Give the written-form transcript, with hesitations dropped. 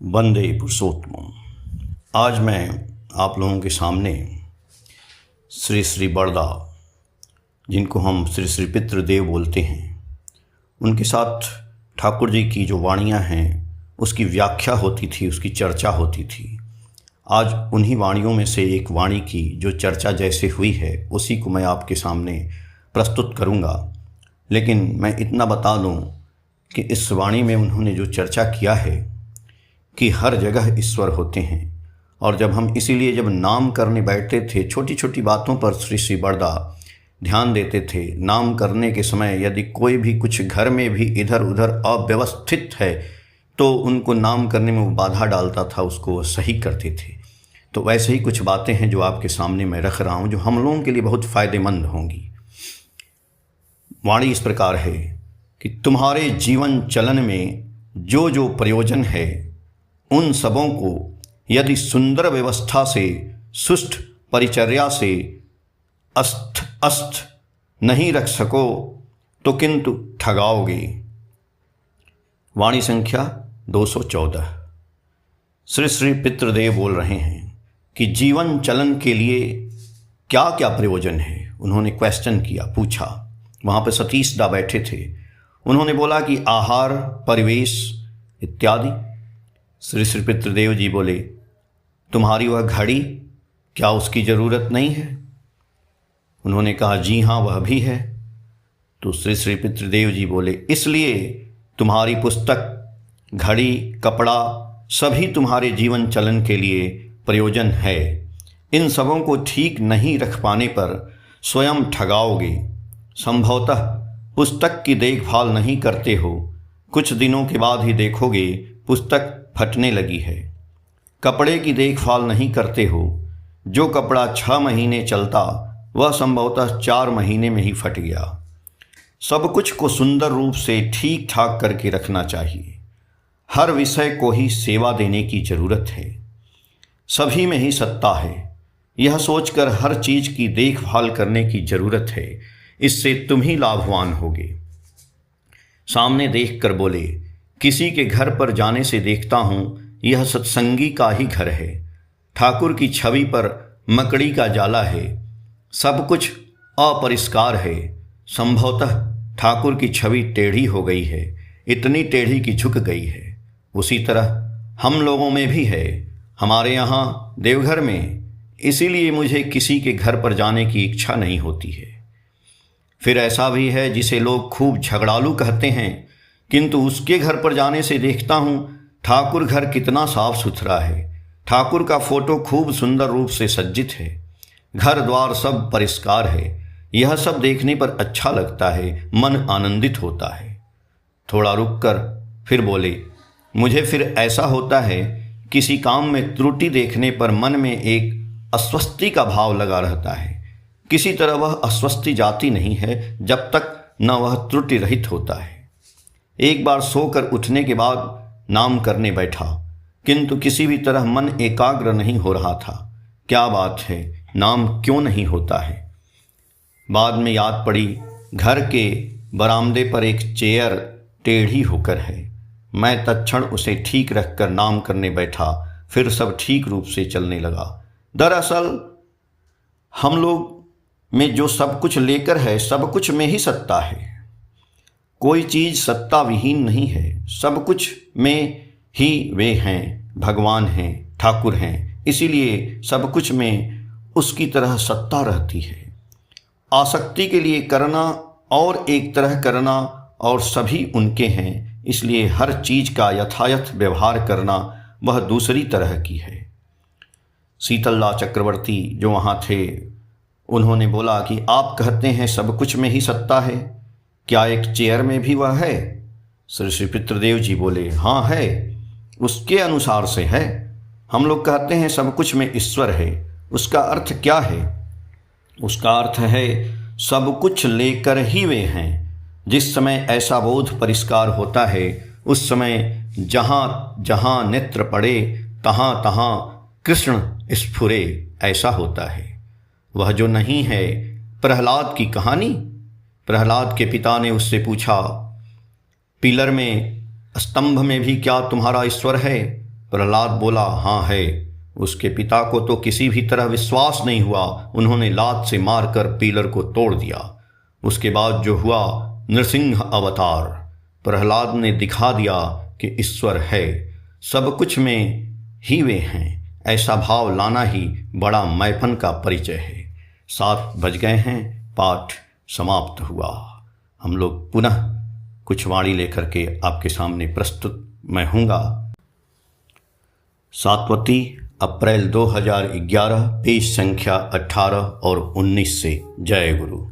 वंदे पुरुषोत्तम। आज मैं आप लोगों के सामने श्री श्री बड़दा, जिनको हम श्री श्री पितृदेव बोलते हैं, उनके साथ ठाकुर जी की जो वाणियाँ हैं उसकी व्याख्या होती थी, उसकी चर्चा होती थी। आज उन्हीं वाणियों में से एक वाणी की जो चर्चा जैसे हुई है उसी को मैं आपके सामने प्रस्तुत करूँगा। लेकिन मैं इतना बता दूँ कि इस वाणी में उन्होंने जो चर्चा किया है कि हर जगह ईश्वर होते हैं, और जब हम इसीलिए जब नाम करने बैठते थे, छोटी छोटी बातों पर श्री श्री बड़दा ध्यान देते थे। नाम करने के समय यदि कोई भी कुछ घर में भी इधर उधर अव्यवस्थित है तो उनको नाम करने में वो बाधा डालता था, उसको वो सही करते थे। तो वैसे ही कुछ बातें हैं जो आपके सामने मैं रख रहा हूँ, जो हम लोगों के लिए बहुत फ़ायदेमंद होंगी। वाणी इस प्रकार है कि तुम्हारे जीवन चलन में जो जो प्रयोजन है उन सबों को यदि सुंदर व्यवस्था से, सुष्ठ परिचर्या से अस्त नहीं रख सको तो किंतु ठगाओगे। वाणी संख्या 214। श्री श्री पितृदेव बोल रहे हैं कि जीवन चलन के लिए क्या क्या प्रयोजन है। उन्होंने क्वेश्चन किया, पूछा। वहाँ पर सतीश दा बैठे थे। उन्होंने बोला कि आहार, परिवेश इत्यादि। श्री श्री पितृदेव जी बोले, तुम्हारी वह घड़ी, क्या उसकी ज़रूरत नहीं है? उन्होंने कहा, जी हाँ, वह भी है। तो श्री श्री पितृदेव जी बोले, इसलिए तुम्हारी पुस्तक, घड़ी, कपड़ा सभी तुम्हारे जीवन चलन के लिए प्रयोजन है। इन सबों को ठीक नहीं रख पाने पर स्वयं ठगाओगे। संभवतः पुस्तक की देखभाल नहीं करते हो, कुछ दिनों के बाद ही देखोगे पुस्तक फटने लगी है। कपड़े की देखभाल नहीं करते हो, जो कपड़ा 6 महीने चलता वह संभवतः 4 महीने में ही फट गया। सब कुछ को सुंदर रूप से ठीक ठाक करके रखना चाहिए। हर विषय को ही सेवा देने की जरूरत है। सभी में ही सत्ता है, यह सोचकर हर चीज की देखभाल करने की जरूरत है। इससे तुम ही लाभवान होगे। सामने देखकर बोले, किसी के घर पर जाने से देखता हूँ यह सत्संगी का ही घर है। ठाकुर की छवि पर मकड़ी का जाला है। सब कुछ अपरिष्कार है। संभवतः ठाकुर की छवि टेढ़ी हो गई है, इतनी टेढ़ी कि झुक गई है। उसी तरह हम लोगों में भी है, हमारे यहाँ देवघर में। इसीलिए मुझे किसी के घर पर जाने की इच्छा नहीं होती है। फिर ऐसा भी है जिसे लोग खूब झगड़ालू कहते हैं, किंतु उसके घर पर जाने से देखता हूँ ठाकुर घर कितना साफ सुथरा है। ठाकुर का फोटो खूब सुंदर रूप से सज्जित है, घर द्वार सब परिष्कार है। यह सब देखने पर अच्छा लगता है, मन आनंदित होता है। थोड़ा रुककर फिर बोले, मुझे फिर ऐसा होता है किसी काम में त्रुटि देखने पर मन में एक अस्वस्थी का भाव लगा रहता है। किसी तरह वह अस्वस्थी जाती नहीं है जब तक न वह त्रुटि रहित होता है। एक बार सोकर उठने के बाद नाम करने बैठा, किंतु किसी भी तरह मन एकाग्र नहीं हो रहा था। क्या बात है, नाम क्यों नहीं होता है? बाद में याद पड़ी, घर के बरामदे पर एक चेयर टेढ़ी होकर है। मैं तत्क्षण उसे ठीक रखकर नाम करने बैठा, फिर सब ठीक रूप से चलने लगा। दरअसल हम लोग में जो सब कुछ लेकर है, सब कुछ में ही सत्ता है। कोई चीज़ सत्ता विहीन नहीं है। सब कुछ में ही वे हैं, भगवान हैं, ठाकुर हैं। इसीलिए सब कुछ में उसकी तरह सत्ता रहती है। आसक्ति के लिए करना और एक तरह करना, और सभी उनके हैं। इसलिए हर चीज़ का यथायथ व्यवहार करना वह दूसरी तरह की है। शीतलदा चक्रवर्ती जो वहाँ थे, उन्होंने बोला कि आप कहते हैं सब कुछ में ही सत्ता है, क्या एक चेयर में भी वह है? श्री श्री पितृदेव जी बोले, हाँ है, उसके अनुसार से है। हम लोग कहते हैं सब कुछ में ईश्वर है, उसका अर्थ क्या है? उसका अर्थ है सब कुछ लेकर ही वे हैं। जिस समय ऐसा बोध परिष्कार होता है, उस समय जहाँ जहाँ नेत्र पड़े तहाँ तहाँ कृष्ण स्फुरे, ऐसा होता है। वह जो नहीं है, प्रहलाद की कहानी, प्रहलाद के पिता ने उससे पूछा, पिलर में, स्तंभ में भी क्या तुम्हारा ईश्वर है? प्रहलाद बोला, हाँ है। उसके पिता को तो किसी भी तरह विश्वास नहीं हुआ। उन्होंने लात से मारकर पिलर को तोड़ दिया। उसके बाद जो हुआ, नृसिंह अवतार। प्रहलाद ने दिखा दिया कि ईश्वर है, सब कुछ में ही वे हैं। ऐसा भाव लाना ही बड़ा मैपन का परिचय है। 7 बज गए हैं, पाठ समाप्त हुआ। हम लोग पुनः कुछ वाणी लेकर के आपके सामने प्रस्तुत मैं हूँगा। सातवती, अप्रैल 2011, पेज संख्या 18 और 19 से। जय गुरु।